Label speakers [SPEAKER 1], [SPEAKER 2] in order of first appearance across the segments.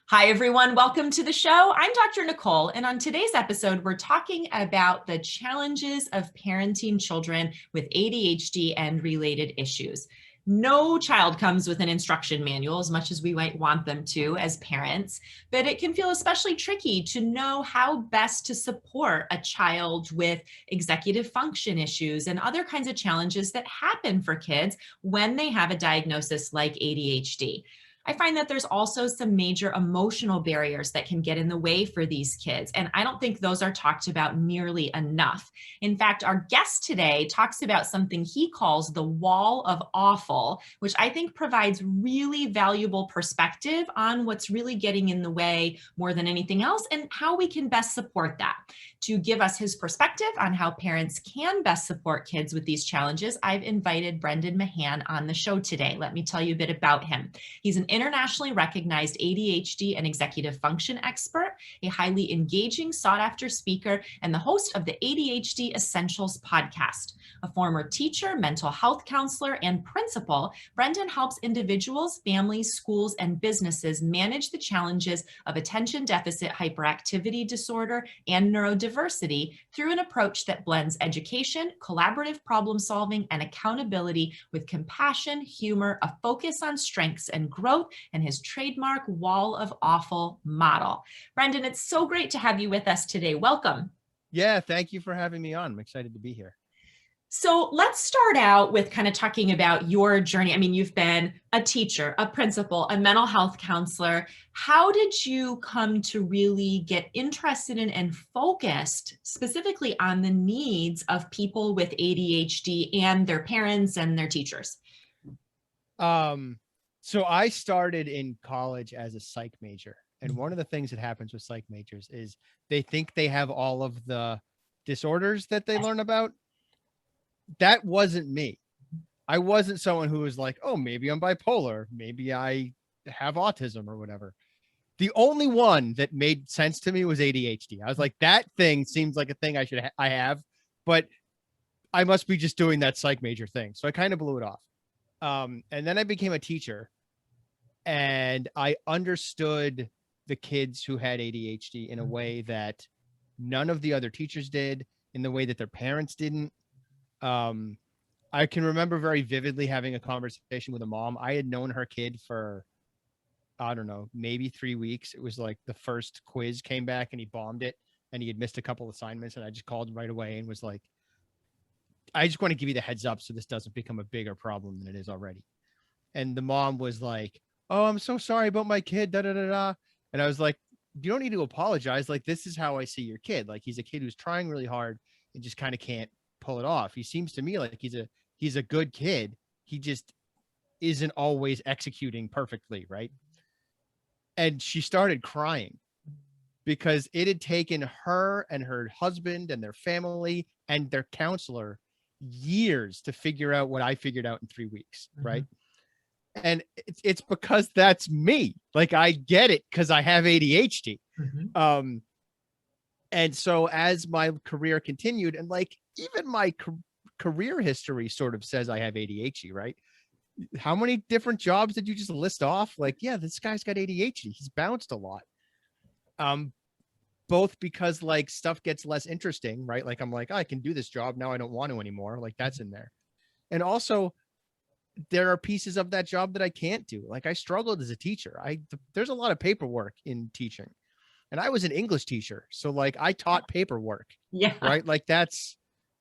[SPEAKER 1] Hi, everyone. Welcome to the show. I'm Dr. Nicole, and on today's episode, we're talking about the challenges of parenting children with ADHD and related issues. No child comes with an instruction manual, as much as we might want them to as parents, but it can feel especially tricky to know how best to support a child with executive function issues and other kinds of challenges that happen for kids when they have a diagnosis like ADHD. I find that there's also some major emotional barriers that can get in the way for these kids. And I don't think those are talked about nearly enough. In fact, our guest today talks about something he calls the wall of awful, which I think provides really valuable perspective on what's really getting in the way more than anything else and how we can best support that. To give us his perspective on how parents can best support kids with these challenges, I've invited Brendan Mahan on the show today. Let me tell you a bit about him. He's an internationally recognized ADHD and executive function expert, a highly engaging, sought-after speaker, and the host of the ADHD Essentials podcast. A former teacher, mental health counselor, and principal, Brendan helps individuals, families, schools, and businesses manage the challenges of attention deficit hyperactivity disorder and neurodiversity through an approach that blends education, collaborative problem solving, and accountability with compassion, humor, a focus on strengths and growth, and his trademark wall of awful model. Brendan, it's so great to have you with us today. Welcome.
[SPEAKER 2] Yeah, thank you for having me on. I'm excited to be here.
[SPEAKER 1] So let's start out with kind of talking about your journey. I mean, you've been a teacher, a principal, a mental health counselor. How did you come to really get interested in and focused specifically on the needs of people with ADHD and their parents and their teachers?
[SPEAKER 2] So I started in college as a psych major. And one of the things that happens with psych majors is they think they have all of the disorders that they learn about. That wasn't me. I wasn't someone who was like, oh, maybe I'm bipolar. Maybe I have autism or whatever. The only one that made sense to me was ADHD. I was like, that thing seems like a thing I have, but I must be just doing that psych major thing. So I kind of blew it off. And then I became a teacher and I understood the kids who had ADHD in a way that none of the other teachers did, in the way that their parents didn't. I can remember very vividly having a conversation with a mom. I had known her kid for, I don't know, maybe 3 weeks. It was like the first quiz came back and he bombed it and he had missed a couple assignments. And I just called right away and was like, I just want to give you the heads up so this doesn't become a bigger problem than it is already. And the mom was like, oh, I'm so sorry about my kid, da da da da. And I was like, you don't need to apologize. Like, this is how I see your kid. Like, he's a kid who's trying really hard and just kind of can't pull it off. He seems to me like he's a good kid. He just isn't always executing perfectly, right? And she started crying because it had taken her and her husband and their family and their counselor years to figure out what I figured out in 3 weeks, right? And it's because that's me. Like, I get it because I have ADHD. And so as my career continued, and like even my career history sort of says I have ADHD, right? How many different jobs did you just list off? Like, yeah, this guy's got ADHD. He's bounced a lot. Both because like stuff gets less interesting, right? Like I'm like, oh, I can do this job. Now I don't want to anymore. Like that's in there. And also there are pieces of that job that I can't do. Like I struggled as a teacher. There's a lot of paperwork in teaching. And I was an English teacher. So like I taught paperwork.
[SPEAKER 1] Yeah.
[SPEAKER 2] Right. Like that's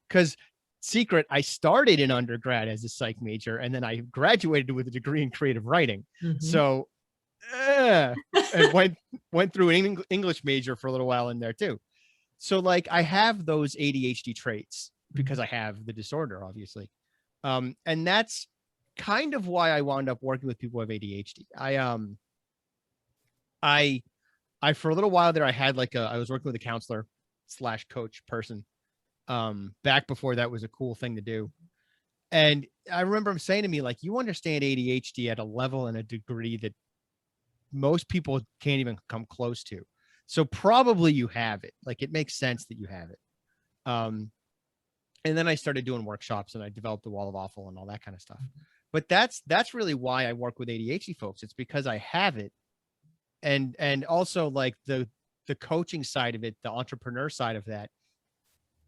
[SPEAKER 2] because secret, I started in undergrad as a psych major and then I graduated with a degree in creative writing. So and went through an English major for a little while in there too. So like I have those ADHD traits because I have the disorder, obviously. And that's kind of why I wound up working with people with ADHD. I for a little while there, I had like I was working with a counselor / coach person. Back before that was a cool thing to do. And I remember him saying to me, like, you understand ADHD at a level and a degree that most people can't even come close to. So probably you have it. Like, it makes sense that you have it. And then I started doing workshops and I developed the wall of awful and all that kind of stuff. But that's really why I work with ADHD folks. It's because I have it And also like the coaching side of it, the entrepreneur side of that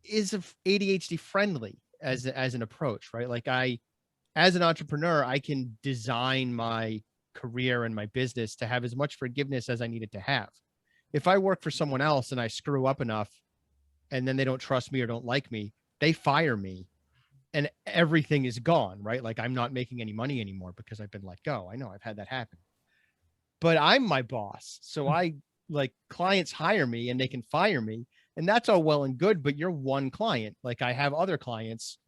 [SPEAKER 2] is ADHD friendly as an approach, right? Like as an entrepreneur, I can design my career and my business to have as much forgiveness as I need it to have. If I work for someone else and I screw up enough and then they don't trust me or don't like me, they fire me and everything is gone, right? Like I'm not making any money anymore because I've been let go. I know I've had that happen, but I'm my boss. So like clients hire me and they can fire me, and that's all well and good, but you're one client. Like I have other clients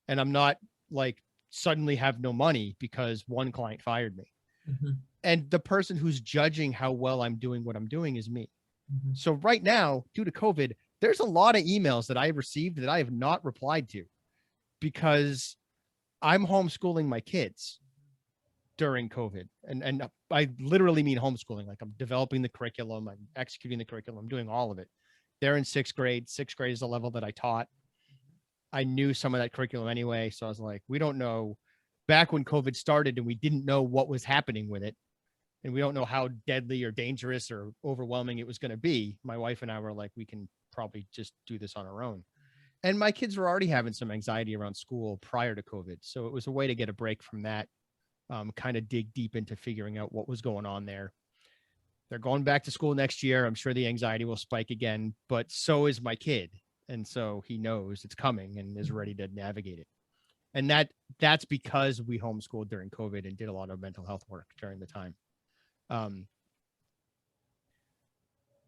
[SPEAKER 2] and I'm not like suddenly have no money because one client fired me.
[SPEAKER 1] Mm-hmm.
[SPEAKER 2] And the person who's judging how well I'm doing what I'm doing is me.
[SPEAKER 1] Mm-hmm.
[SPEAKER 2] So right now, due to COVID, there's a lot of emails that I have received that I have not replied to because I'm homeschooling my kids during COVID. And I literally mean homeschooling. Like I'm developing the curriculum, I'm executing the curriculum, I'm doing all of it. They're in sixth grade. Sixth grade is the level that I taught. I knew some of that curriculum anyway. So I was like, we don't know, back when COVID started and we didn't know what was happening with it, and we don't know how deadly or dangerous or overwhelming it was going to be. My wife and I were like, we can probably just do this on our own. And my kids were already having some anxiety around school prior to COVID. So it was a way to get a break from that, kind of dig deep into figuring out what was going on there. They're going back to school next year. I'm sure the anxiety will spike again, but so is my kid. And so he knows it's coming and is ready to navigate it. And that's because we homeschooled during COVID and did a lot of mental health work during the time.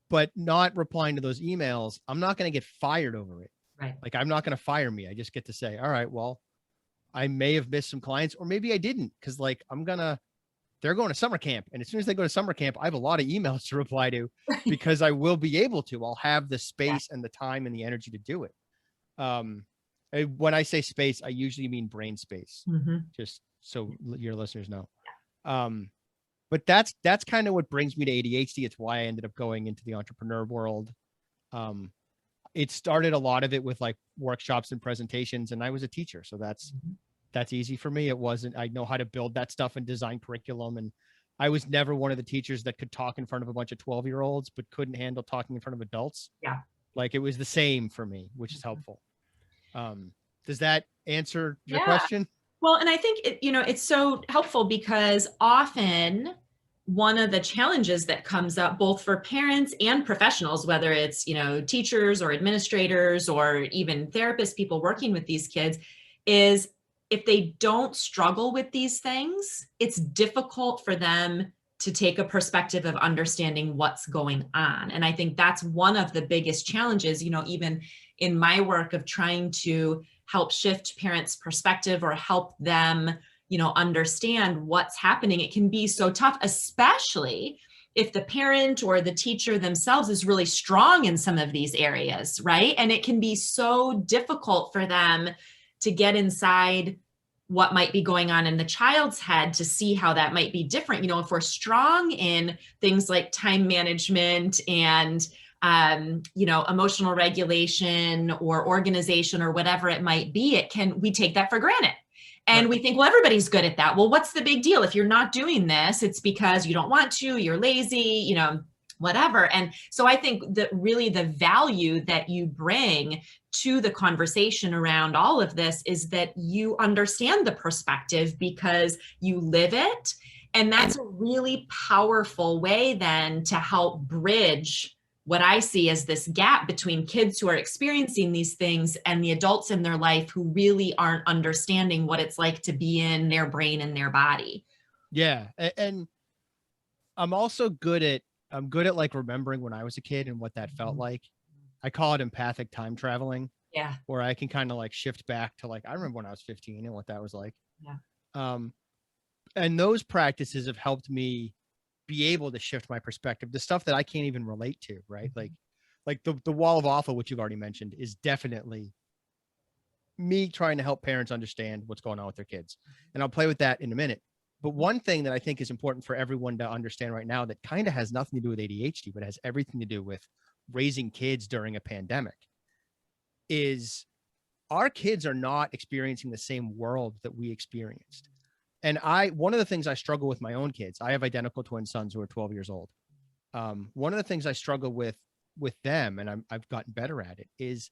[SPEAKER 2] But not replying to those emails, I'm not going to get fired over it.
[SPEAKER 1] Right.
[SPEAKER 2] Like I'm not going to fire me. I just get to say, all right, well, I may have missed some clients or maybe I didn't. Cause like they're going to summer camp. And as soon as they go to summer camp, I have a lot of emails to reply to because I will be able to, I'll have the space and the time and the energy to do it. When I say space, I usually mean brain space, just so your listeners know. But that's kind of what brings me to ADHD. It's why I ended up going into the entrepreneur world. It started a lot of it with like workshops and presentations, and I was a teacher. So that's easy for me. It wasn't, I know how to build that stuff and design curriculum. And I was never one of the teachers that could talk in front of a bunch of 12-year-olds, but couldn't handle talking in front of adults.
[SPEAKER 1] Yeah.
[SPEAKER 2] Like it was the same for me, which is helpful. Does that answer your question?
[SPEAKER 1] Well, and I think it's so helpful because often one of the challenges that comes up both for parents and professionals, whether it's, teachers or administrators or even therapists, people working with these kids, is if they don't struggle with these things, it's difficult for them to take a perspective of understanding what's going on. And I think that's one of the biggest challenges, even in my work of trying to help shift parents' perspective or help them, understand what's happening. It can be so tough, especially if the parent or the teacher themselves is really strong in some of these areas, right? And it can be so difficult for them to get inside what might be going on in the child's head to see how that might be different. If we're strong in things like time management and emotional regulation or organization or whatever it might be, we take that for granted. And we think, well, everybody's good at that. Well, what's the big deal? If you're not doing this, it's because you don't want to, you're lazy, whatever. And so I think that really the value that you bring to the conversation around all of this is that you understand the perspective because you live it. And that's a really powerful way then to help bridge what I see as this gap between kids who are experiencing these things and the adults in their life who really aren't understanding what it's like to be in their brain and their body.
[SPEAKER 2] Yeah. And I'm also good at like remembering when I was a kid and what that felt like. I call it empathic time traveling.
[SPEAKER 1] Yeah.
[SPEAKER 2] Where I can kind of like shift back to like, I remember when I was 15 and what that was like.
[SPEAKER 1] Yeah.
[SPEAKER 2] And those practices have helped me be able to shift my perspective, the stuff that I can't even relate to, right? Like the wall of awful, which you've already mentioned, is definitely me trying to help parents understand what's going on with their kids. And I'll play with that in a minute. But one thing that I think is important for everyone to understand right now that kind of has nothing to do with ADHD, but has everything to do with raising kids during a pandemic is our kids are not experiencing the same world that we experienced. And one of the things I struggle with my own kids, I have identical twin sons who are 12 years old. one of the things I struggle with them, and I've gotten better at it, is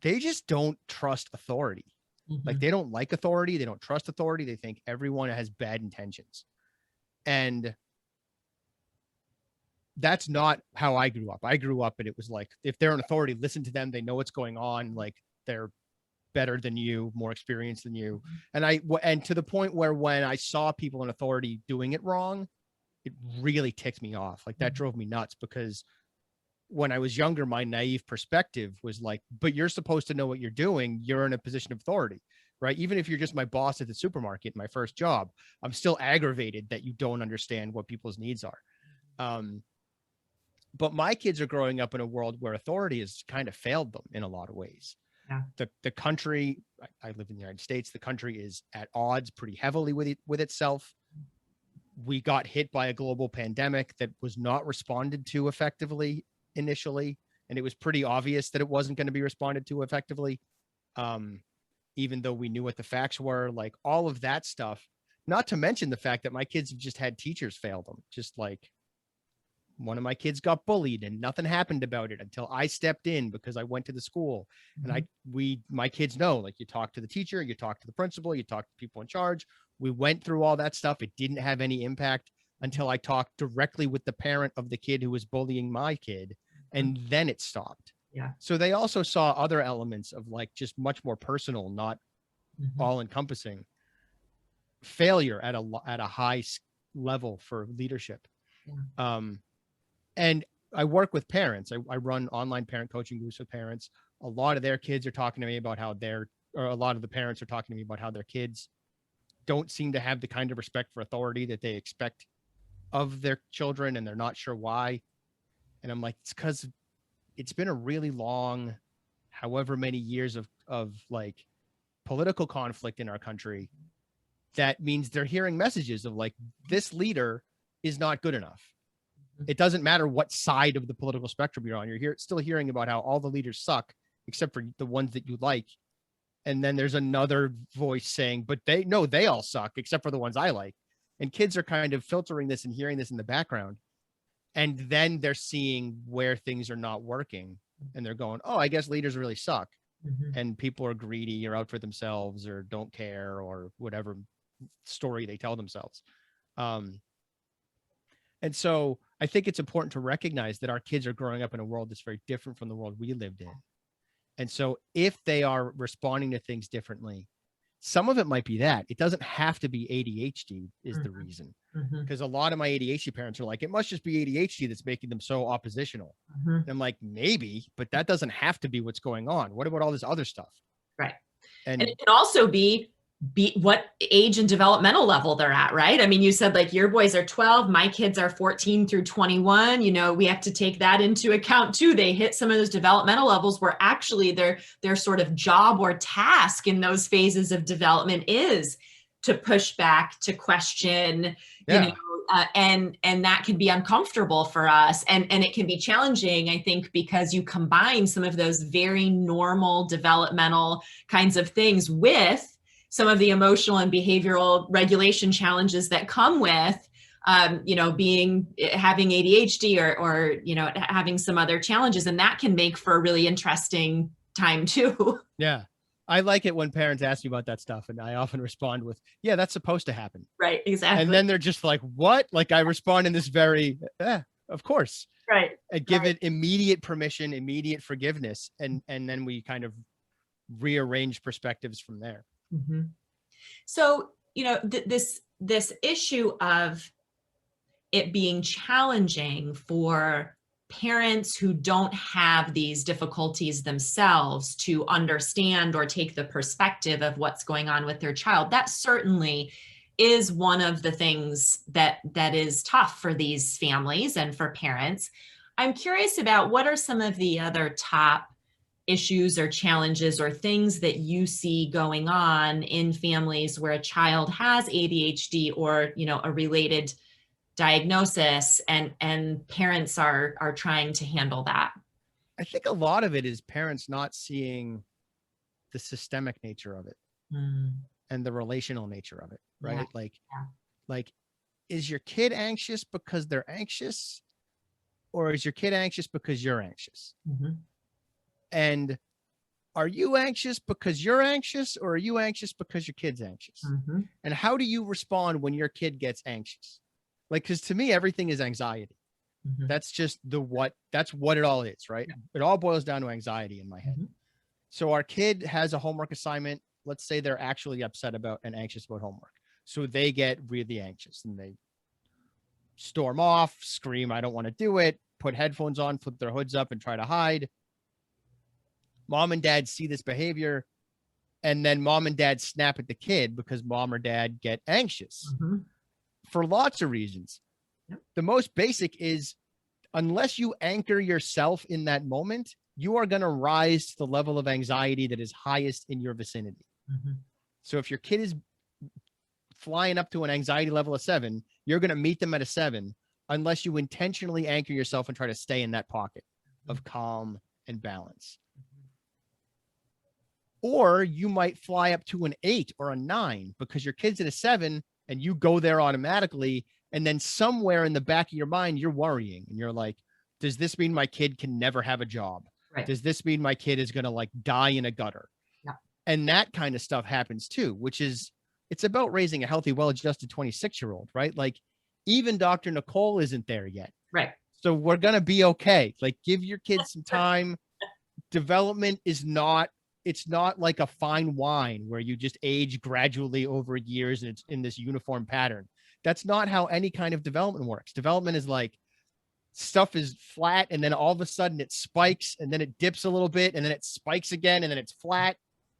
[SPEAKER 2] they just don't trust authority. Like they don't like authority. They don't trust authority. They think everyone has bad intentions. And that's not how I grew up. I grew up and it was like, if they're an authority, listen to them. They know what's going on. Like they're better than you, more experienced than you. And to the point where when I saw people in authority doing it wrong, it really ticked me off. Like that drove me nuts, because when I was younger, my naive perspective was like, but you're supposed to know what you're doing. You're in a position of authority, right? Even if you're just my boss at the supermarket, my first job, I'm still aggravated that you don't understand what people's needs are. But my kids are growing up in a world where authority has kind of failed them in a lot of ways.
[SPEAKER 1] Yeah.
[SPEAKER 2] The country, I live in the United States, the country is at odds pretty heavily with itself. We got hit by a global pandemic that was not responded to effectively initially, and it was pretty obvious that it wasn't going to be responded to effectively, even though we knew what the facts were. Like all of that stuff, not to mention the fact that my kids have just had teachers fail them. Just like one of my kids got bullied and nothing happened about it until I stepped in, because I went to the school. And my kids know, like, you talk to the teacher, you talk to the principal, you talk to people in charge. We went through all that stuff. It didn't have any impact until I talked directly with the parent of the kid who was bullying my kid. And then it stopped.
[SPEAKER 1] Yeah.
[SPEAKER 2] So they also saw other elements of like just much more personal, not all encompassing failure at a high level for leadership.
[SPEAKER 1] Yeah.
[SPEAKER 2] And I work with parents. I run online parent coaching groups with parents. A lot of their kids are talking to me about how a lot of the parents are talking to me about how their kids don't seem to have the kind of respect for authority that they expect of their children, and they're not sure why. And I'm like, it's because it's been a really long, however many years of like political conflict in our country. That means they're hearing messages of like, this leader is not good enough. It doesn't matter what side of the political spectrum you're on. You're still hearing about how all the leaders suck, except for the ones that you like. And then there's another voice saying, but they all suck, except for the ones I like. And kids are kind of filtering this and hearing this in the background. And then they're seeing where things are not working. And they're going, oh, I guess leaders really suck. And people are greedy or out for themselves or don't care or whatever story they tell themselves. And so I think it's important to recognize that our kids are growing up in a world that's very different from the world we lived in. And so if they are responding to things differently, some of it might be that. It doesn't have to be ADHD is the reason. Because a lot of my ADHD parents are like, it must just be ADHD that's making them so oppositional. And I'm like, maybe, but that doesn't have to be what's going on. What about all this other stuff?
[SPEAKER 1] Right.
[SPEAKER 2] And
[SPEAKER 1] it can also be what age and developmental level they're at, right? I mean, you said like your boys are 12, my kids are 14 through 21. You know, we have to take that into account too. They hit some of those developmental levels where actually their sort of job or task in those phases of development is to push back, to question, you know, and that can be uncomfortable for us. And it can be challenging, I think, because you combine some of those very normal developmental kinds of things with some of the emotional and behavioral regulation challenges that come with, you know, having ADHD or, you know, having some other challenges. And that can make for a really interesting time too.
[SPEAKER 2] Yeah. I like it when parents ask me about that stuff. And I often respond with, yeah, that's supposed to happen.
[SPEAKER 1] Right. Exactly.
[SPEAKER 2] And then they're just like, what? Like I respond in this very, of course.
[SPEAKER 1] Right.
[SPEAKER 2] And give it immediate permission, immediate forgiveness. And then we kind of rearrange perspectives from there.
[SPEAKER 1] So, you know, this issue of it being challenging for parents who don't have these difficulties themselves to understand or take the perspective of what's going on with their child, that certainly is one of the things that is tough for these families and for parents. I'm curious about what are some of the other top issues or challenges or things that you see going on in families where a child has ADHD or, you know, a related diagnosis and parents are trying to handle that?
[SPEAKER 2] I think a lot of it is parents not seeing the systemic nature of it and the relational nature of it, right? Like, is your kid anxious because they're anxious? or is your kid anxious because you're anxious?
[SPEAKER 1] Mm-hmm.
[SPEAKER 2] And are you anxious because you're anxious, or are you anxious because your kid's anxious?
[SPEAKER 1] Mm-hmm.
[SPEAKER 2] And how do you respond when your kid gets anxious? Like, because to me, everything is anxiety.
[SPEAKER 1] Mm-hmm.
[SPEAKER 2] That's just that's what it all is, right?
[SPEAKER 1] Yeah.
[SPEAKER 2] It all boils down to anxiety in my head.
[SPEAKER 1] Mm-hmm.
[SPEAKER 2] So our kid has a homework assignment. Let's say they're actually upset about and anxious about homework. So they get really anxious and they storm off, scream, I don't want to do it, put headphones on, flip their hoods up and try to hide. Mom and dad see this behavior, and then mom and dad snap at the kid because mom or dad get anxious for lots of reasons.
[SPEAKER 1] Yep.
[SPEAKER 2] The most basic is, unless you anchor yourself in that moment, you are going to rise to the level of anxiety that is highest in your vicinity.
[SPEAKER 1] Mm-hmm.
[SPEAKER 2] So if your kid is flying up to an anxiety level of 7, you're going to meet them at a 7 unless you intentionally anchor yourself and try to stay in that pocket of calm and balance. Or you might fly up to an 8 or a 9 because your kid's at a 7 and you go there automatically. And then somewhere in the back of your mind, you're worrying and you're like, does this mean my kid can never have a job?
[SPEAKER 1] Right.
[SPEAKER 2] Does this mean my kid is going to like die in a gutter?
[SPEAKER 1] Yeah.
[SPEAKER 2] And that kind of stuff happens too, which is, it's about raising a healthy, well-adjusted 26-year-old, right? Like even Dr. Nicole isn't there yet.
[SPEAKER 1] Right.
[SPEAKER 2] So we're going to be okay. Like give your kids some time. Development is not, it's not like a fine wine where you just age gradually over years and it's in this uniform pattern. That's not how any kind of development works. Development is like stuff is flat and then all of a sudden it spikes and then it dips a little bit and then it spikes again and then it's flat.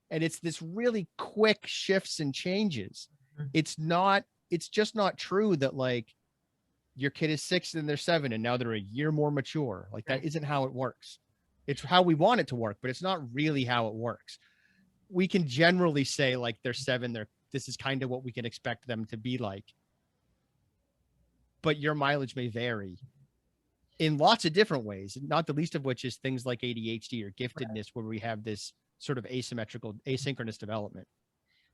[SPEAKER 2] And it's this really quick shifts and changes. It's just not true that like your kid is 6 and they're 7 and now they're a year more mature. Like that isn't how it works. It's how we want it to work, but it's not really how it works. We can generally say like they're 7, this is kind of what we can expect them to be like. But your mileage may vary in lots of different ways, not the least of which is things like ADHD or giftedness, where we have this sort of asynchronous development.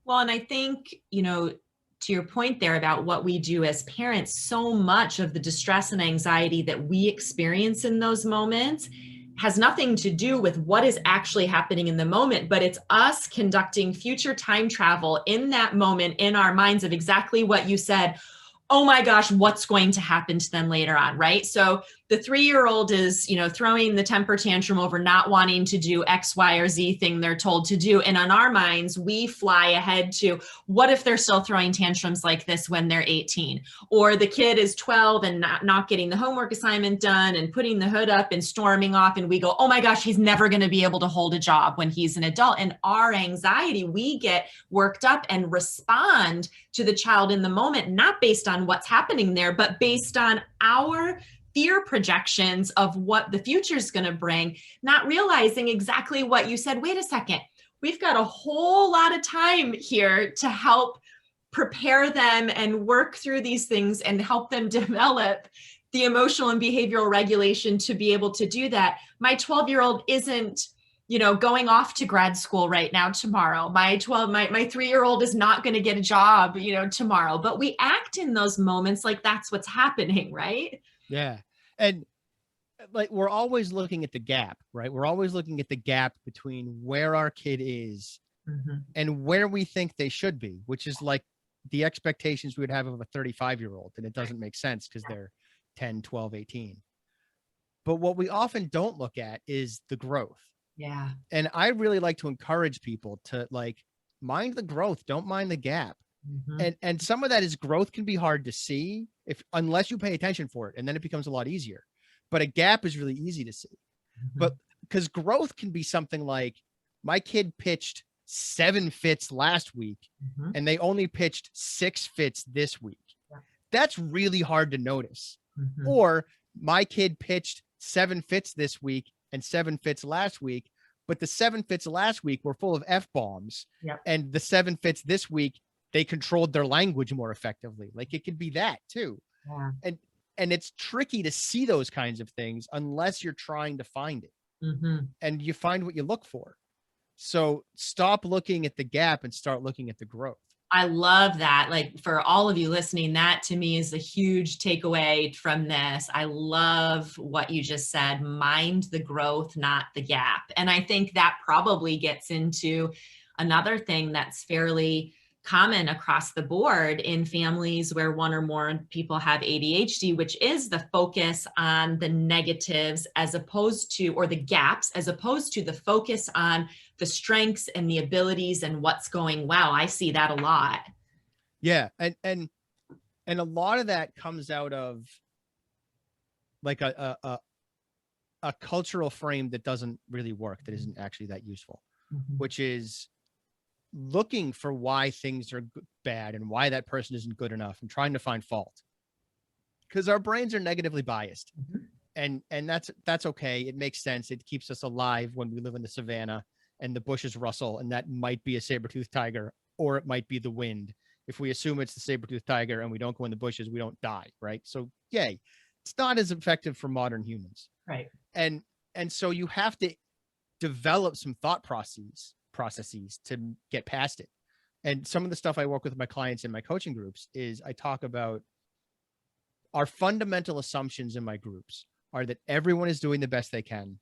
[SPEAKER 1] Well, and I think, to your point there about what we do as parents, so much of the distress and anxiety that we experience in those moments has nothing to do with what is actually happening in the moment, but it's us conducting future time travel in that moment in our minds of exactly what you said. Oh my gosh, what's going to happen to them later on, right? So the 3-year-old is, throwing the temper tantrum over not wanting to do X, Y, or Z thing they're told to do. And on our minds, we fly ahead to what if they're still throwing tantrums like this when they're 18? Or the kid is 12 and not getting the homework assignment done and putting the hood up and storming off. And we go, oh my gosh, he's never going to be able to hold a job when he's an adult. And our anxiety, we get worked up and respond to the child in the moment, not based on what's happening there, but based on our fear projections of what the future is going to bring, not realizing exactly what you said. Wait a second, we've got a whole lot of time here to help prepare them and work through these things and help them develop the emotional and behavioral regulation to be able to do that. My 12-year-old isn't going off to grad school right now tomorrow. My 3-year-old is not going to get a job, tomorrow, but we act in those moments like that's what's happening, right?
[SPEAKER 2] Yeah. And like, we're always looking at the gap, right? We're always looking at the gap between where our kid is and where we think they should be, which is like the expectations we would have of a 35-year-old. And it doesn't make sense because they're 10, 12, 18. But what we often don't look at is the growth.
[SPEAKER 1] Yeah.
[SPEAKER 2] And I really like to encourage people to like mind the growth, don't mind the gap. And some of that is growth can be hard to see unless you pay attention for it, and then it becomes a lot easier. But a gap is really easy to see. But because growth can be something like, my kid pitched 7 fits last week and they only pitched 6 fits this week. That's really hard to notice. Or my kid pitched 7 fits this week and 7 fits last week, but the 7 fits last week were full of F-bombs. And the 7 fits this week, they controlled their language more effectively. Like it could be that too. And it's tricky to see those kinds of things unless you're trying to find it. And you find what you look for. So stop looking at the gap and start looking at the growth.
[SPEAKER 1] I love that. Like, for all of you listening, that to me is a huge takeaway from this. I love what you just said, mind the growth, not the gap. And I think that probably gets into another thing that's fairly common across the board in families where one or more people have ADHD, which is the focus on the negatives as opposed to, or the gaps, as opposed to the focus on the strengths and the abilities and what's going well. I see that a lot.
[SPEAKER 2] Yeah. And a lot of that comes out of like a cultural frame that doesn't really work, that isn't actually that useful, which is looking for why things are bad and why that person isn't good enough and trying to find fault, because our brains are negatively biased. And that's okay. It makes sense. It keeps us alive when we live in the savannah and the bushes rustle, and that might be a saber-toothed tiger, or it might be the wind. If we assume it's the saber-toothed tiger and we don't go in the bushes, we don't die, right? So yay. It's not as effective for modern humans.
[SPEAKER 1] Right.
[SPEAKER 2] And so you have to develop some thought processes to get past it. And some of the stuff I work with my clients in my coaching groups is I talk about our fundamental assumptions in my groups are that everyone is doing the best they can.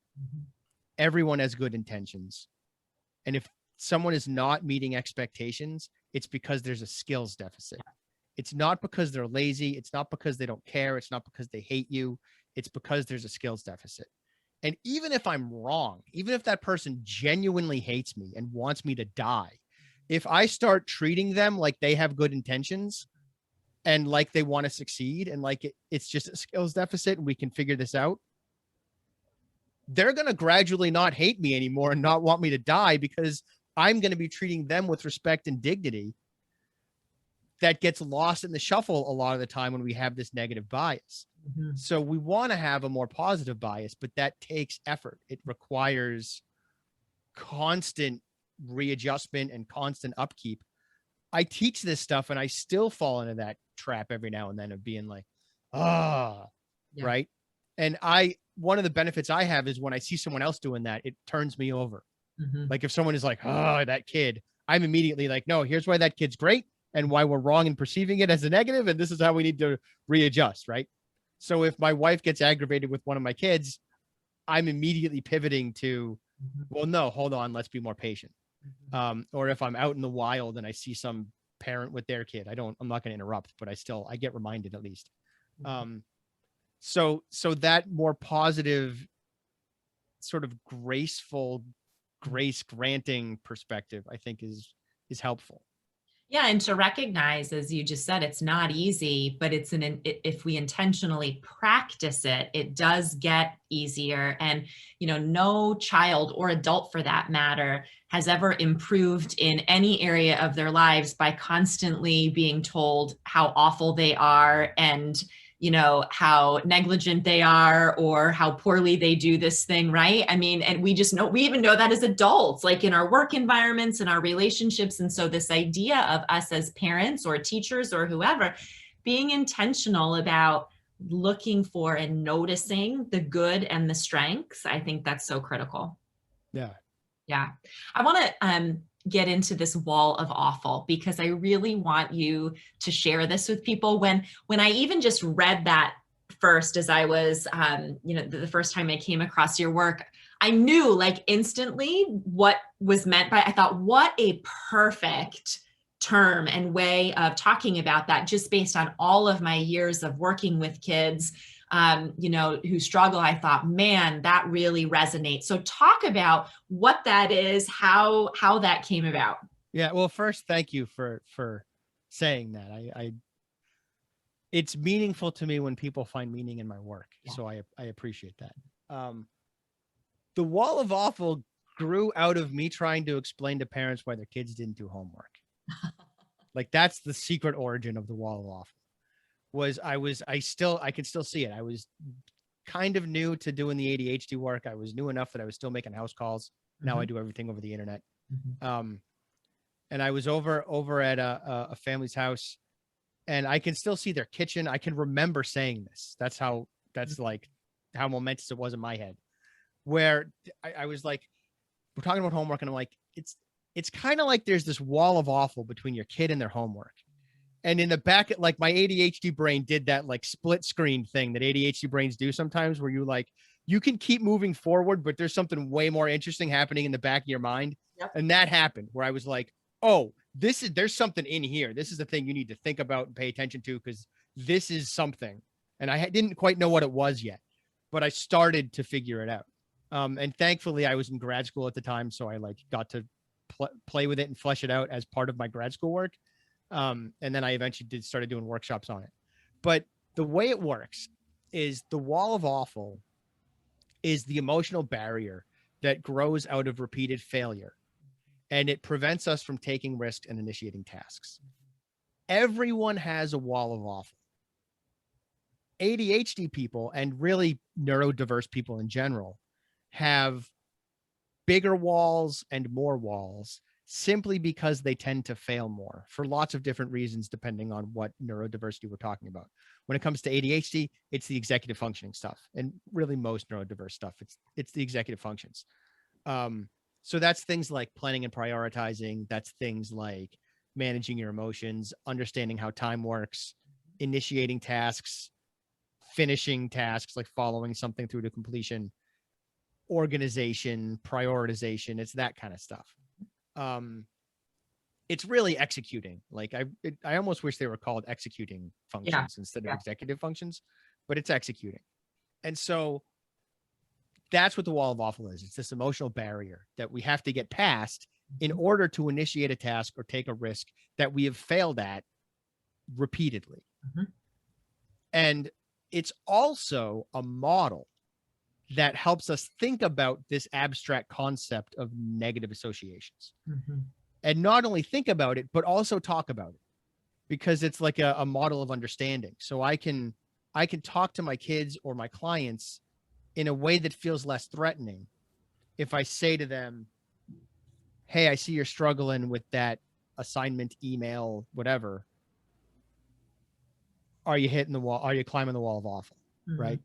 [SPEAKER 2] Everyone has good intentions. And if someone is not meeting expectations, it's because there's a skills deficit. It's not because they're lazy. It's not because they don't care. It's not because they hate you. It's because there's a skills deficit. And even if I'm wrong, even if that person genuinely hates me and wants me to die, if I start treating them like they have good intentions and like they want to succeed and like it's just a skills deficit and we can figure this out, they're going to gradually not hate me anymore and not want me to die, because I'm going to be treating them with respect and dignity that gets lost in the shuffle a lot of the time when we have this negative bias. So we want to have a more positive bias, but that takes effort. It requires constant readjustment and constant upkeep. I teach this stuff and I still fall into that trap every now and then of being like, right. And one of the benefits I have is when I see someone else doing that, it turns me over. Like if someone is like, that kid, I'm immediately like, no, here's why that kid's great and why we're wrong in perceiving it as a negative. And this is how we need to readjust. Right. So if my wife gets aggravated with one of my kids, I'm immediately pivoting to, well, no, hold on, let's be more patient. Or if I'm out in the wild and I see some parent with their kid, I'm not going to interrupt, but I get reminded at least. So that more positive, sort of graceful, grace granting perspective, I think is helpful.
[SPEAKER 1] Yeah, and to recognize, as you just said, it's not easy, but if we intentionally practice it, it does get easier. And, no child or adult for that matter has ever improved in any area of their lives by constantly being told how awful they are and how negligent they are or how poorly they do this thing, right? I mean, and we even know that as adults, like in our work environments and our relationships. And so this idea of us as parents or teachers or whoever being intentional about looking for and noticing the good and the strengths, I think that's so critical.
[SPEAKER 2] Yeah.
[SPEAKER 1] Yeah. I want to get into this wall of awful because I really want you to share this with people. When I even just read that first, as I was, the first time I came across your work, I knew like instantly what was meant by, I thought, what a perfect term and way of talking about that, just based on all of my years of working with kids who struggle. I thought, man, that really resonates. So talk about what that is, how that came about.
[SPEAKER 2] Yeah. Well, first, thank you for saying that. It's meaningful to me when people find meaning in my work. Yeah. So I appreciate that. The wall of awful grew out of me trying to explain to parents why their kids didn't do homework. Like that's the secret origin of the wall of awful. I could still see it. I was kind of new to doing the ADHD work. I was new enough that I was still making house calls. Now I do everything over the internet. And I was over at a family's house and I can still see their kitchen. I can remember saying this. That's like how momentous it was in my head, where I was like, we're talking about homework and I'm like, it's kind of like there's this wall of awful between your kid and their homework. And in the back, like my ADHD brain did that like split screen thing that ADHD brains do sometimes, where you can keep moving forward, but there's something way more interesting happening in the back of your mind.
[SPEAKER 1] Yep.
[SPEAKER 2] And that happened where I was like, oh, there's something in here. This is the thing you need to think about and pay attention to, because this is something. And I didn't quite know what it was yet, but I started to figure it out. And thankfully I was in grad school at the time. So I like got to play with it and flesh it out as part of my grad school work. And then I eventually started doing workshops on it. But the way it works is the wall of awful is the emotional barrier that grows out of repeated failure, and it prevents us from taking risks and initiating tasks. Everyone has a wall of awful. ADHD people, and really neurodiverse people in general, have bigger walls and more walls, simply because they tend to fail more for lots of different reasons, depending on what neurodiversity we're talking about. When it comes to ADHD, it's the executive functioning stuff, and really most neurodiverse stuff, it's the executive functions. So that's things like planning and prioritizing. That's things like managing your emotions, understanding how time works, initiating tasks, finishing tasks, like following something through to completion, organization, prioritization. It's that kind of stuff. It's really executing. Like I almost wish they were called executing functions instead of executive functions, but it's executing. And so that's what the wall of awful is. It's this emotional barrier that we have to get past in order to initiate a task or take a risk that we have failed at repeatedly. And it's also a model that helps us think about this abstract concept of negative associations. And not only think about it, but also talk about it, because it's like a model of understanding. So I can talk to my kids or my clients in a way that feels less threatening. If I say to them, hey, I see you're struggling with that assignment, email, whatever. Are you hitting the wall? Are you climbing the wall of awful? Right?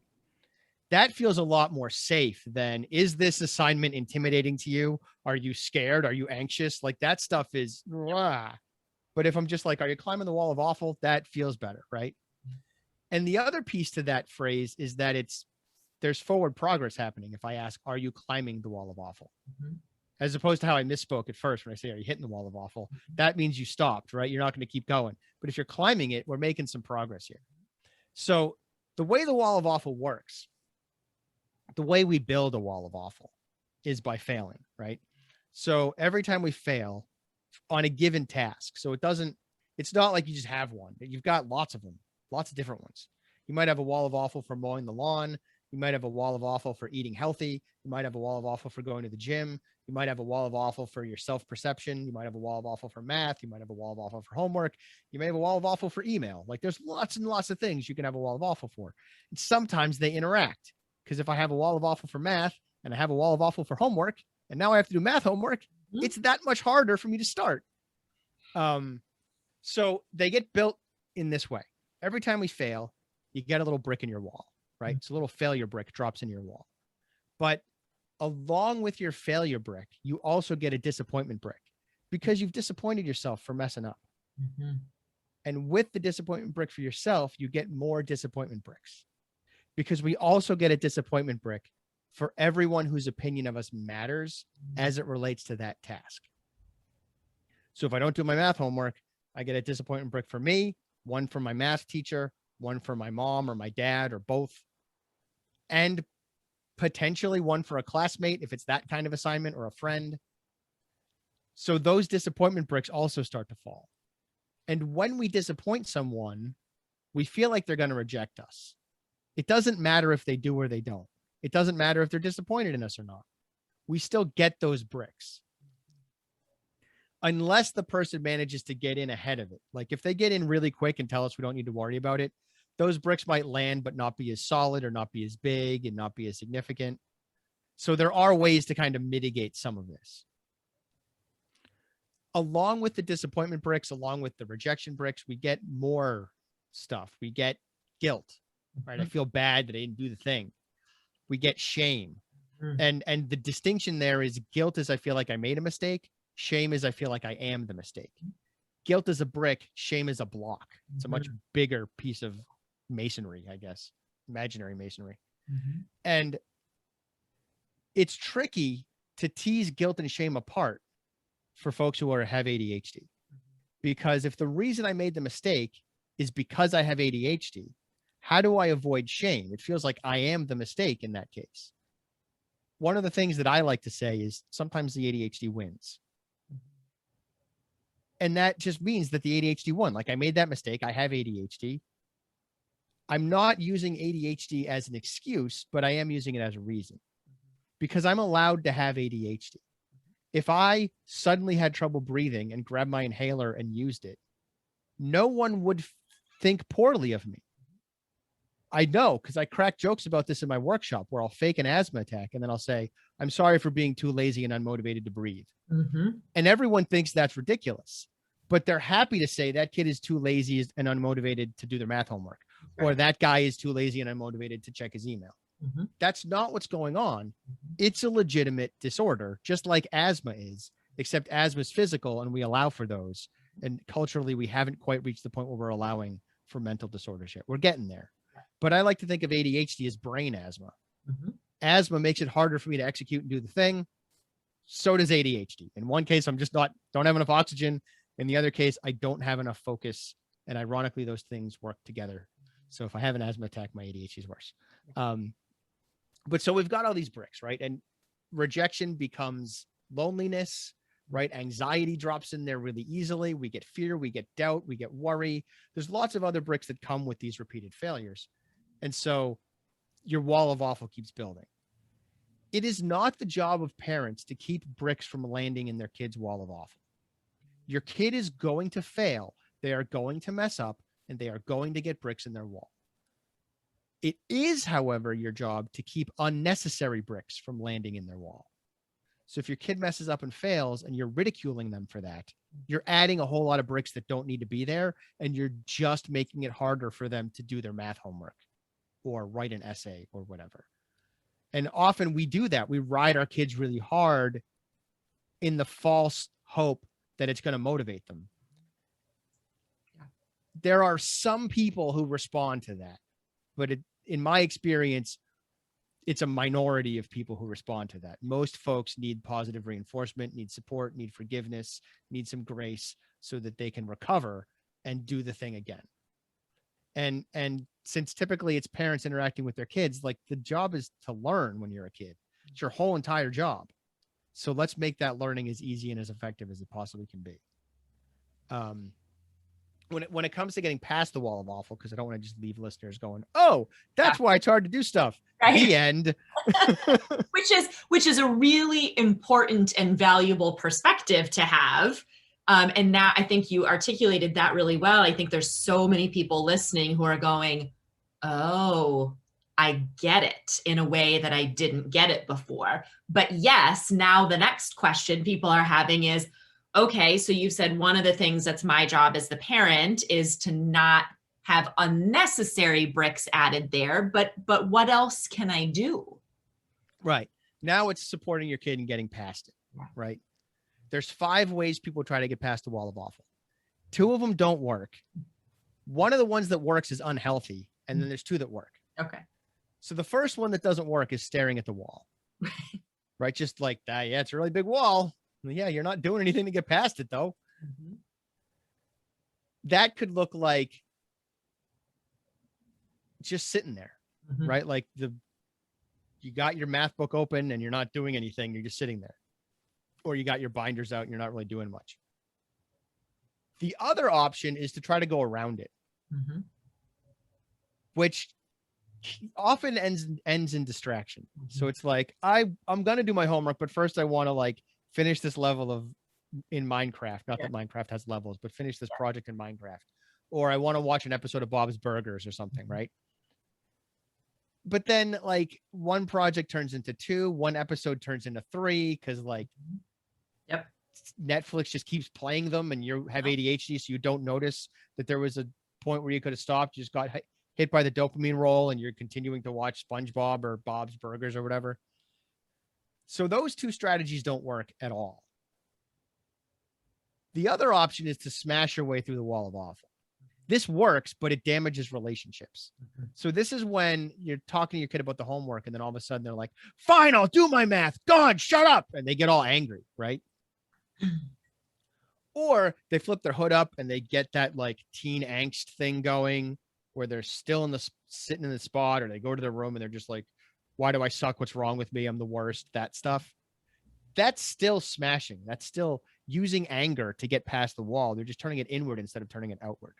[SPEAKER 2] That feels a lot more safe than, is this assignment intimidating to you? Are you scared? Are you anxious? Like that stuff is, but if I'm just like, are you climbing the wall of awful? That feels better. Right. And the other piece to that phrase is that there's forward progress happening. If I ask, are you climbing the wall of awful? As opposed to how I misspoke at first when I say, are you hitting the wall of awful? That means you stopped, right? You're not going to keep going. But if you're climbing it, we're making some progress here. So the way the wall of awful works, the way we build a wall of awful is by failing, right? So every time we fail on a given task, so it's not like you just have one. You've got lots of them, lots of different ones. You might have a wall of awful for mowing the lawn. You might have a wall of awful for eating healthy. You might have a wall of awful for going to the gym. You might have a wall of awful for your self-perception. You might have a wall of awful for math. You might have a wall of awful for homework. You may have a wall of awful for email. Like there's lots and lots of things you can have a wall of awful for. And sometimes they interact. Because if I have a wall of awful for math and I have a wall of awful for homework, and now I have to do math homework, it's that much harder for me to start. So they get built in this way. Every time we fail, you get a little brick in your wall, right? It's a little failure brick drops in your wall. But along with your failure brick, you also get a disappointment brick, because you've disappointed yourself for messing up. And with the disappointment brick for yourself, you get more disappointment bricks, because we also get a disappointment brick for everyone whose opinion of us matters as it relates to that task. So if I don't do my math homework, I get a disappointment brick for me, one for my math teacher, one for my mom or my dad or both, and potentially one for a classmate if it's that kind of assignment, or a friend. So those disappointment bricks also start to fall. And when we disappoint someone, we feel like they're going to reject us. It doesn't matter if they do or they don't. It doesn't matter if they're disappointed in us or not. We still get those bricks. Unless the person manages to get in ahead of it. Like if they get in really quick and tell us we don't need to worry about it, those bricks might land, but not be as solid or not be as big and not be as significant. So there are ways to kind of mitigate some of this. Along with the disappointment bricks, along with the rejection bricks, we get more stuff. We get guilt, right? I feel bad that I didn't do the thing. We get shame. And the distinction there is, guilt is I feel like I made a mistake. Shame is I feel like I am the mistake. Guilt is a brick. Shame is a block. It's a much bigger piece of masonry, I guess, imaginary masonry. And it's tricky to tease guilt and shame apart for folks who have ADHD. Because if the reason I made the mistake is because I have ADHD, how do I avoid shame? It feels like I am the mistake in that case. One of the things that I like to say is sometimes the ADHD wins. And that just means that the ADHD won. Like, I made that mistake. I have ADHD. I'm not using ADHD as an excuse, but I am using it as a reason because I'm allowed to have ADHD. If I suddenly had trouble breathing and grabbed my inhaler and used it, no one would think poorly of me. I know, because I crack jokes about this in my workshop where I'll fake an asthma attack and then I'll say, I'm sorry for being too lazy and unmotivated to breathe. And everyone thinks that's ridiculous, but they're happy to say that kid is too lazy and unmotivated to do their math homework, or that guy is too lazy and unmotivated to check his email. That's not what's going on. It's a legitimate disorder, just like asthma is, except asthma is physical and we allow for those. And culturally, we haven't quite reached the point where we're allowing for mental disorders yet. We're getting there. But I like to think of ADHD as brain asthma. Asthma makes it harder for me to execute and do the thing. So does ADHD. In one case, I'm just don't have enough oxygen. In the other case, I don't have enough focus. And ironically, those things work together. So if I have an asthma attack, my ADHD is worse. But so we've got all these bricks, right? And rejection becomes loneliness, right? Anxiety drops in there really easily. We get fear, we get doubt, we get worry. There's lots of other bricks that come with these repeated failures. And so your wall of awful keeps building. It is not the job of parents to keep bricks from landing in their kid's wall of awful. Your kid is going to fail. They are going to mess up and they are going to get bricks in their wall. It is, however, your job to keep unnecessary bricks from landing in their wall. So if your kid messes up and fails and you're ridiculing them for that, you're adding a whole lot of bricks that don't need to be there. And you're just making it harder for them to do their math homework or write an essay or whatever. And often we do that. We ride our kids really hard in the false hope that it's going to motivate them. There are some people who respond to that, but in my experience, it's a minority of people who respond to that. Most folks need positive reinforcement, need support, need forgiveness, need some grace so that they can recover and do the thing again. And since typically it's parents interacting with their kids, like the job is to learn when you're a kid. It's your whole entire job. So let's make that learning as easy and as effective as it possibly can be. When it comes to getting past the wall of awful, because I don't want to just leave listeners going, oh, that's why it's hard to do stuff. Right. The end.
[SPEAKER 1] which is a really important and valuable perspective to have. And that, I think you articulated that really well. I think there's so many people listening who are going, oh, I get it in a way that I didn't get it before. But yes, now the next question people are having is, okay, so you said one of the things that's my job as the parent is to not have unnecessary bricks added there, but what else can I do?
[SPEAKER 2] Right. Now it's supporting your kid and getting past it, right? There's 5 ways people try to get past the wall of awful. 2 of them don't work. One of the ones that works is unhealthy, and then there's 2 that work.
[SPEAKER 1] Okay.
[SPEAKER 2] So the first one that doesn't work is staring at the wall, right? Just like that. Yeah, it's a really big wall. Well, yeah, you're not doing anything to get past it, though. That could look like just sitting there, right? Like you got your math book open and you're not doing anything. You're just sitting there. Or you got your binders out and you're not really doing much. The other option is to try to go around it, which often ends in distraction. So it's like, I'm going to do my homework, but first I want to like finish this level in Minecraft. Not that Minecraft has levels, but finish this project in Minecraft. Or I want to watch an episode of Bob's Burgers or something, right? But then like one project turns into 2, one episode turns into 3 because like Netflix just keeps playing them and you have ADHD, so you don't notice that there was a point where you could have stopped. You just got hit by the dopamine roll and you're continuing to watch SpongeBob or Bob's Burgers or whatever. So those 2 strategies don't work at all. The other option is to smash your way through the wall of awful. This works, but it damages relationships. So this is when you're talking to your kid about the homework, and then all of a sudden they're like, fine, I'll do my math. God, shut up. And they get all angry, right? Or they flip their hood up and they get that like teen angst thing going where they're still sitting in the spot, or they go to their room and they're just like, why do I suck? What's wrong with me? I'm the worst. That stuff. That's still smashing. That's still using anger to get past the wall. They're just turning it inward instead of turning it outward.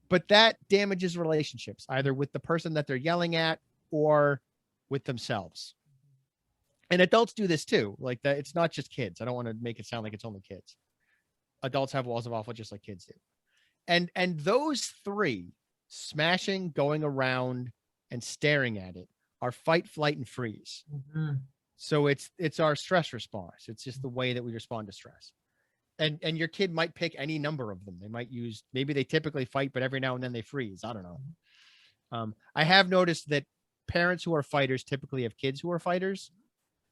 [SPEAKER 2] But that damages relationships, either with the person that they're yelling at or with themselves. And adults do this too. Like that, it's not just kids. I don't want to make it sound like it's only kids. Adults have walls of awful just like kids do. And those three, smashing, going around, and staring at it, are fight, flight, and freeze.
[SPEAKER 1] Mm-hmm.
[SPEAKER 2] So it's our stress response. It's just the way that we respond to stress. And your kid might pick any number of them. They might use, maybe they typically fight, but every now and then they freeze. I don't know. I have noticed that parents who are fighters typically have kids who are fighters.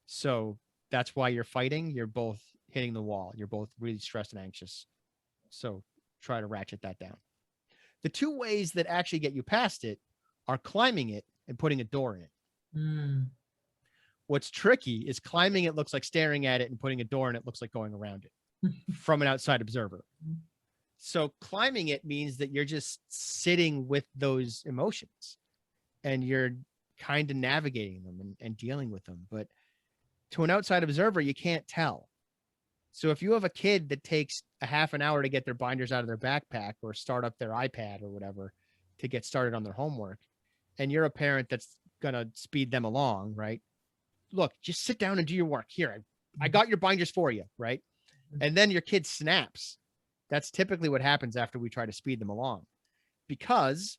[SPEAKER 2] So that's why you're fighting. You're both hitting the wall. You're both really stressed and anxious. So try to ratchet that down. The two ways that actually get you past it are climbing it and putting a door in it.
[SPEAKER 1] Mm.
[SPEAKER 2] What's tricky is climbing it looks like staring at it, and putting a door in it looks like going around it from an outside observer. So climbing it means that you're just sitting with those emotions and you're kind of navigating them and dealing with them. But to an outside observer, you can't tell. So if you have a kid that takes a half an hour to get their binders out of their backpack or start up their iPad or whatever to get started on their homework, and you're a parent that's going to speed them along, right? Look, just sit down and do your work. Here, I got your binders for you, right? And then your kid snaps. That's typically what happens after we try to speed them along, because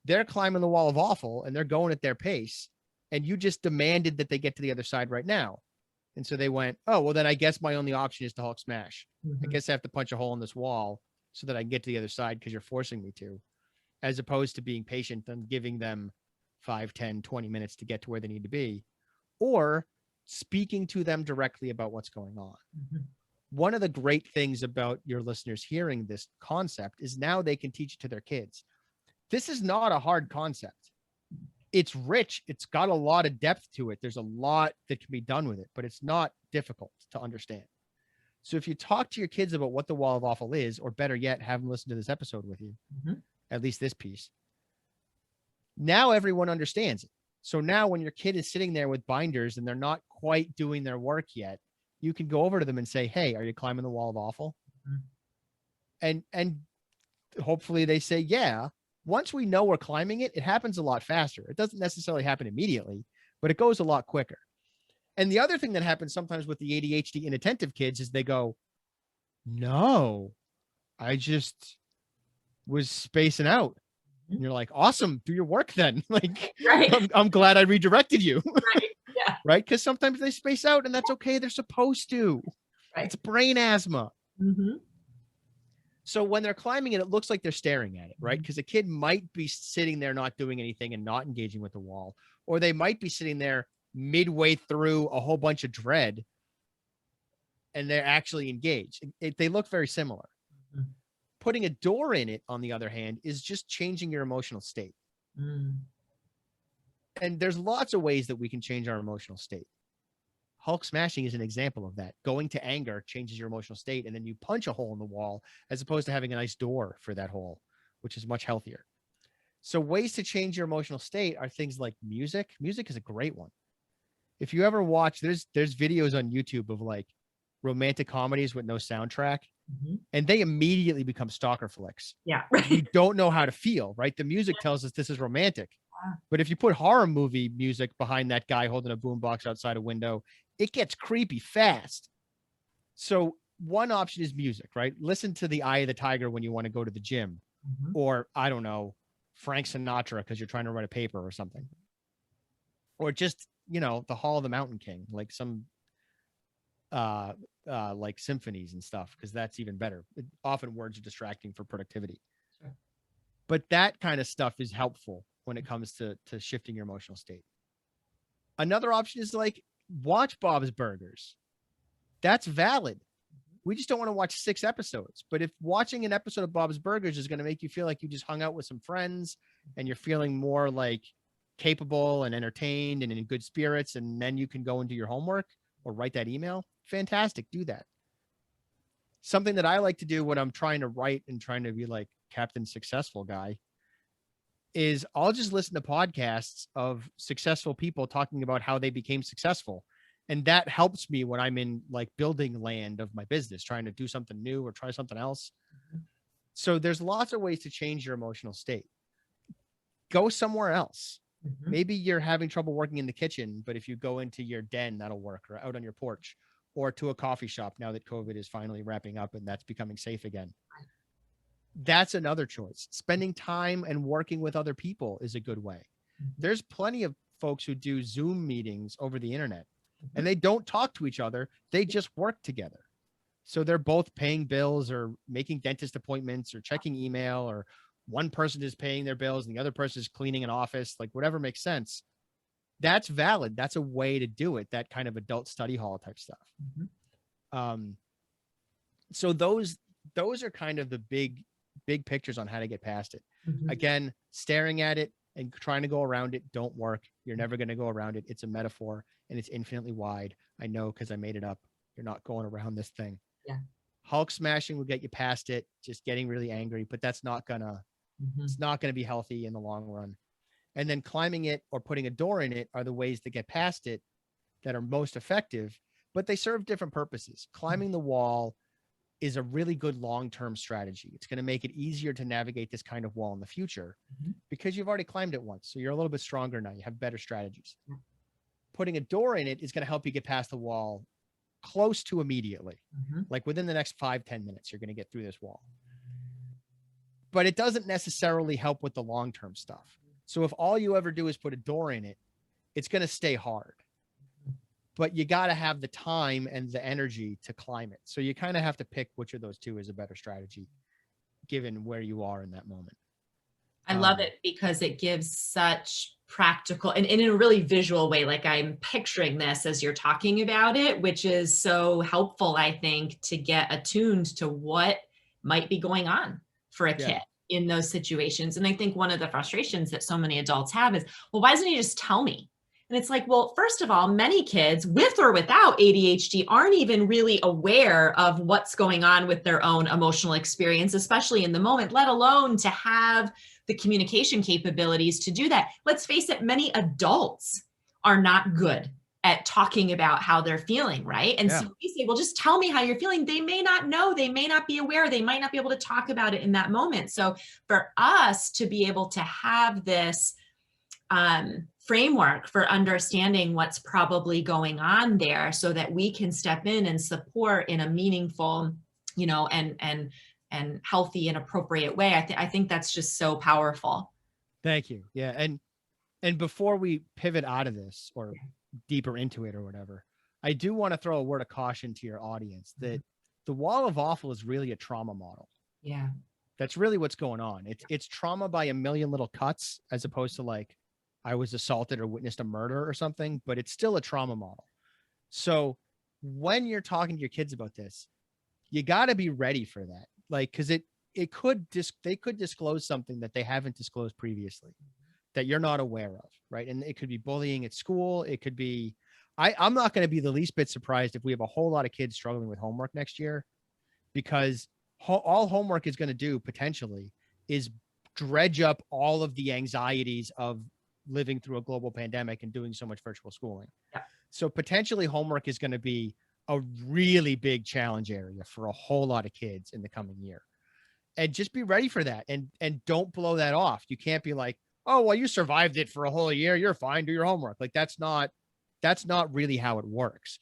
[SPEAKER 2] they're climbing the wall of awful and they're going at their pace, and you just demanded that they get to the other side right now. And so they went, oh, well, then I guess my only option is to Hulk smash. I guess I have to punch a hole in this wall so that I can get to the other side because you're forcing me to, as opposed to being patient and giving them 5, 10, 20 minutes to get to where they need to be, or speaking to them directly about what's going on. One of the great things about your listeners hearing this concept is now they can teach it to their kids. This is not a hard concept. It's rich. It's got a lot of depth to it. There's a lot that can be done with it, but it's not difficult to understand. So if you talk to your kids about what the wall of awful is, or better yet, have them listen to this episode with you, at least this piece, now everyone understands it. So now when your kid is sitting there with binders and they're not quite doing their work yet, you can go over to them and say, hey, are you climbing the wall of awful? And hopefully they say, yeah. Once we know we're climbing it, it happens a lot faster. It doesn't necessarily happen immediately, but it goes a lot quicker. And the other thing that happens sometimes with the ADHD inattentive kids is they go, no, I just was spacing out. And you're like, awesome, do your work then. Like,
[SPEAKER 1] right.
[SPEAKER 2] I'm glad I redirected you.
[SPEAKER 1] Right. Yeah.
[SPEAKER 2] Right? Because sometimes they space out and that's okay. They're supposed to. Right. It's brain asthma. So when they're climbing it, it looks like they're staring at it, right? Because a kid might be sitting there not doing anything and not engaging with the wall, or they might be sitting there midway through a whole bunch of dread and they're actually engaged. They look very similar. Putting a door in it, on the other hand, is just changing your emotional state. And there's lots of ways that we can change our emotional state. Hulk smashing is an example of that. Going to anger changes your emotional state, and then you punch a hole in the wall as opposed to having a nice door for that hole, which is much healthier. So ways to change your emotional state are things like music. Music is a great one. If you ever watch, there's videos on YouTube of like romantic comedies with no soundtrack, and they immediately become stalker flicks.
[SPEAKER 1] Yeah.
[SPEAKER 2] You don't know how to feel, right? The music tells us this is romantic. But if you put horror movie music behind that guy holding a boombox outside a window, it gets creepy fast. So one option is music, right? Listen to The Eye of the Tiger when you want to go to the gym, or I don't know, Frank Sinatra because you're trying to write a paper or something, or just, you know, the Hall of the Mountain King, like some like symphonies and stuff, because that's even better. Often words are distracting for productivity. Sure. But that kind of stuff is helpful when it comes to shifting your emotional state. Another option is like watch Bob's Burgers. That's valid. we just don't want to watch 6 episodes. But if watching an episode of Bob's Burgers is going to make you feel like you just hung out with some friends and you're feeling more like capable and entertained and in good spirits, and then you can go and do your homework or write that email, fantastic, do that. Something that I like to do when I'm trying to write and trying to be like Captain Successful guy is I'll just listen to podcasts of successful people talking about how they became successful. And that helps me when I'm in like building land of my business, trying to do something new or try something else. So there's lots of ways to change your emotional state. Go somewhere else. Maybe you're having trouble working in the kitchen, but if you go into your den, that'll work, or out on your porch, or to a coffee shop now that COVID is finally wrapping up and that's becoming safe again. That's another choice. Spending time and working with other people is a good way. There's plenty of folks who do Zoom meetings over the internet and they don't talk to each other. They just work together. So they're both paying bills or making dentist appointments or checking email, or one person is paying their bills and the other person is cleaning an office, like whatever makes sense. That's valid. That's a way to do it. That kind of adult study hall type stuff. So those are kind of the big pictures on how to get past it. Again, staring at it and trying to go around it don't work. You're never going to go around it. It's a metaphor and it's infinitely wide. I know, because I made it up. You're not going around this thing.
[SPEAKER 1] Yeah.
[SPEAKER 2] Hulk smashing will get you past it, just getting really angry, but that's not gonna, it's not going to be healthy in the long run. And then climbing it or putting a door in it are the ways to get past it that are most effective, but they serve different purposes. Climbing the wall is a really good long-term strategy. It's going to make it easier to navigate this kind of wall in the future because you've already climbed it once. So you're a little bit stronger now. You have better strategies. Putting a door in it is going to help you get past the wall close to immediately. Like within the next 5-10 minutes, you're going to get through this wall. But it doesn't necessarily help with the long-term stuff. So if all you ever do is put a door in it, it's going to stay hard. But you got to have the time and the energy to climb it. So you kind of have to pick which of those two is a better strategy, given where you are in that moment.
[SPEAKER 1] I love it because it gives such practical and in a really visual way. Like I'm picturing this as you're talking about it, which is so helpful, I think, to get attuned to what might be going on for a kid in those situations. And I think one of the frustrations that so many adults have is, well, why doesn't he just tell me? And it's like, well, first of all, many kids with or without ADHD aren't even really aware of what's going on with their own emotional experience, especially in the moment, let alone to have the communication capabilities to do that. Let's face it, many adults are not good at talking about how they're feeling, right? And so we say, well, just tell me how you're feeling. They may not know, they may not be aware, they might not be able to talk about it in that moment. So for us to be able to have this framework for understanding what's probably going on there so that we can step in and support in a meaningful, you know, and healthy and appropriate way. I think that's just so powerful.
[SPEAKER 2] Thank you. Yeah. And before we pivot out of this or deeper into it or whatever, I do want to throw a word of caution to your audience that the wall of awful is really a trauma model.
[SPEAKER 1] Yeah.
[SPEAKER 2] That's really what's going on. It's trauma by a million little cuts, as opposed to like, I was assaulted or witnessed a murder or something, but it's still a trauma model. So when you're talking to your kids about this, you got to be ready for that. Like, cause they could disclose something that they haven't disclosed previously that you're not aware of. Right. And it could be bullying at school. It could be, I'm not going to be the least bit surprised if we have a whole lot of kids struggling with homework next year, because all homework is going to do potentially is dredge up all of the anxieties of living through a global pandemic and doing so much virtual schooling. So potentially homework is going to be a really big challenge area for a whole lot of kids in the coming year. And just be ready for that. And don't blow that off. You can't be like, oh, well, you survived it for a whole year. You're fine. Do your homework. Like that's not really how it works.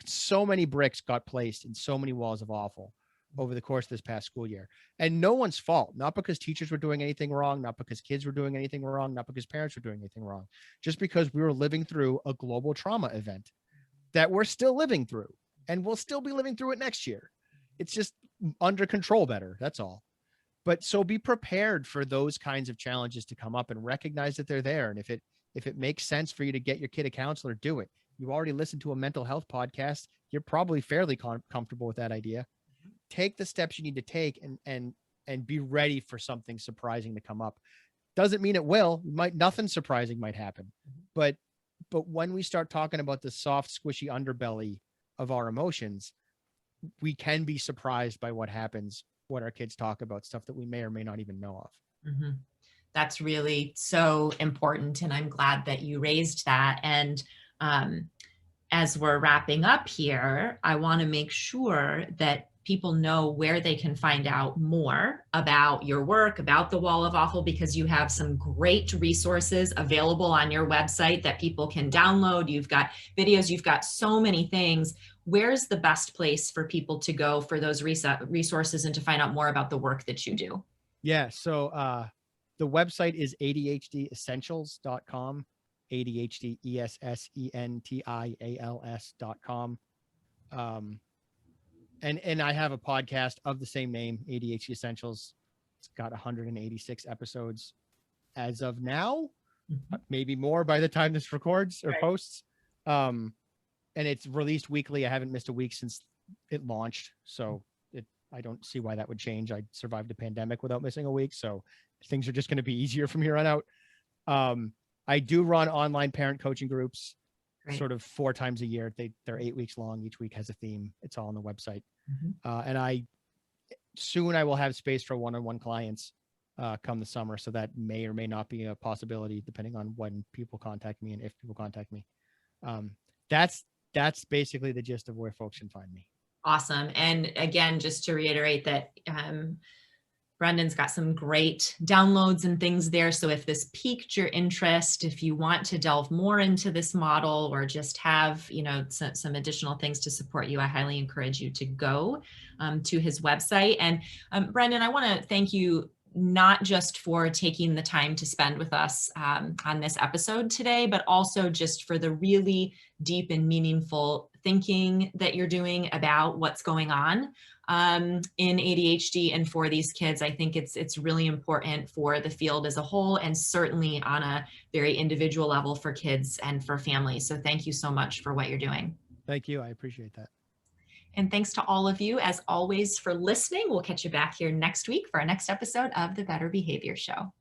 [SPEAKER 2] So many bricks got placed in so many walls of awful over the course of this past school year, and no one's fault, not because teachers were doing anything wrong, not because kids were doing anything wrong, not because parents were doing anything wrong, just because we were living through a global trauma event that we're still living through, and we'll still be living through it next year. It's just under control better. That's all. But so be prepared for those kinds of challenges to come up and recognize that they're there. And if it makes sense for you to get your kid a counselor, do it. You already listened to a mental health podcast. You're probably fairly comfortable with that idea. take the steps you need to take and be ready for something surprising to come up. Doesn't mean it will. Nothing surprising might happen. But when we start talking about the soft, squishy underbelly of our emotions, we can be surprised by what happens, what our kids talk about, stuff that we may or may not even know of.
[SPEAKER 1] Mm-hmm. That's really so important. And I'm glad that you raised that. And as we're wrapping up here, I want to make sure that people know where they can find out more about your work, about the Wall of Awful, because you have some great resources available on your website that people can download. You've got videos, you've got so many things. Where's the best place for people to go for those resources and to find out more about the work that you do?
[SPEAKER 2] Yeah. So the website is ADHDessentials.com, ADHDessentials.com. And I have a podcast of the same name, ADHD Essentials. It's got 186 episodes as of now, maybe more by the time this records or posts. And it's released weekly. I haven't missed a week since it launched. So I don't see why that would change. I survived a pandemic without missing a week. So things are just going to be easier from here on out. I do run online parent coaching groups. Great. Sort of 4 times a year. They're 8 weeks long. Each week has a theme. It's all on the website. And I will have space for one-on-one clients come the summer. So that may or may not be a possibility depending on when people contact me and if people contact me. That's basically the gist of where folks can find me.
[SPEAKER 1] Awesome. And again, just to reiterate that Brendan's got some great downloads and things there. So if this piqued your interest, if you want to delve more into this model or just have, some additional things to support you, I highly encourage you to go to his website. And Brendan, I want to thank you not just for taking the time to spend with us on this episode today, but also just for the really deep and meaningful thinking that you're doing about what's going on in ADHD and for these kids. I think it's really important for the field as a whole, and certainly on a very individual level for kids and for families. So thank you so much for what you're doing.
[SPEAKER 2] Thank you. I appreciate that.
[SPEAKER 1] And thanks to all of you, as always, for listening. We'll catch you back here next week for our next episode of the Better Behavior Show.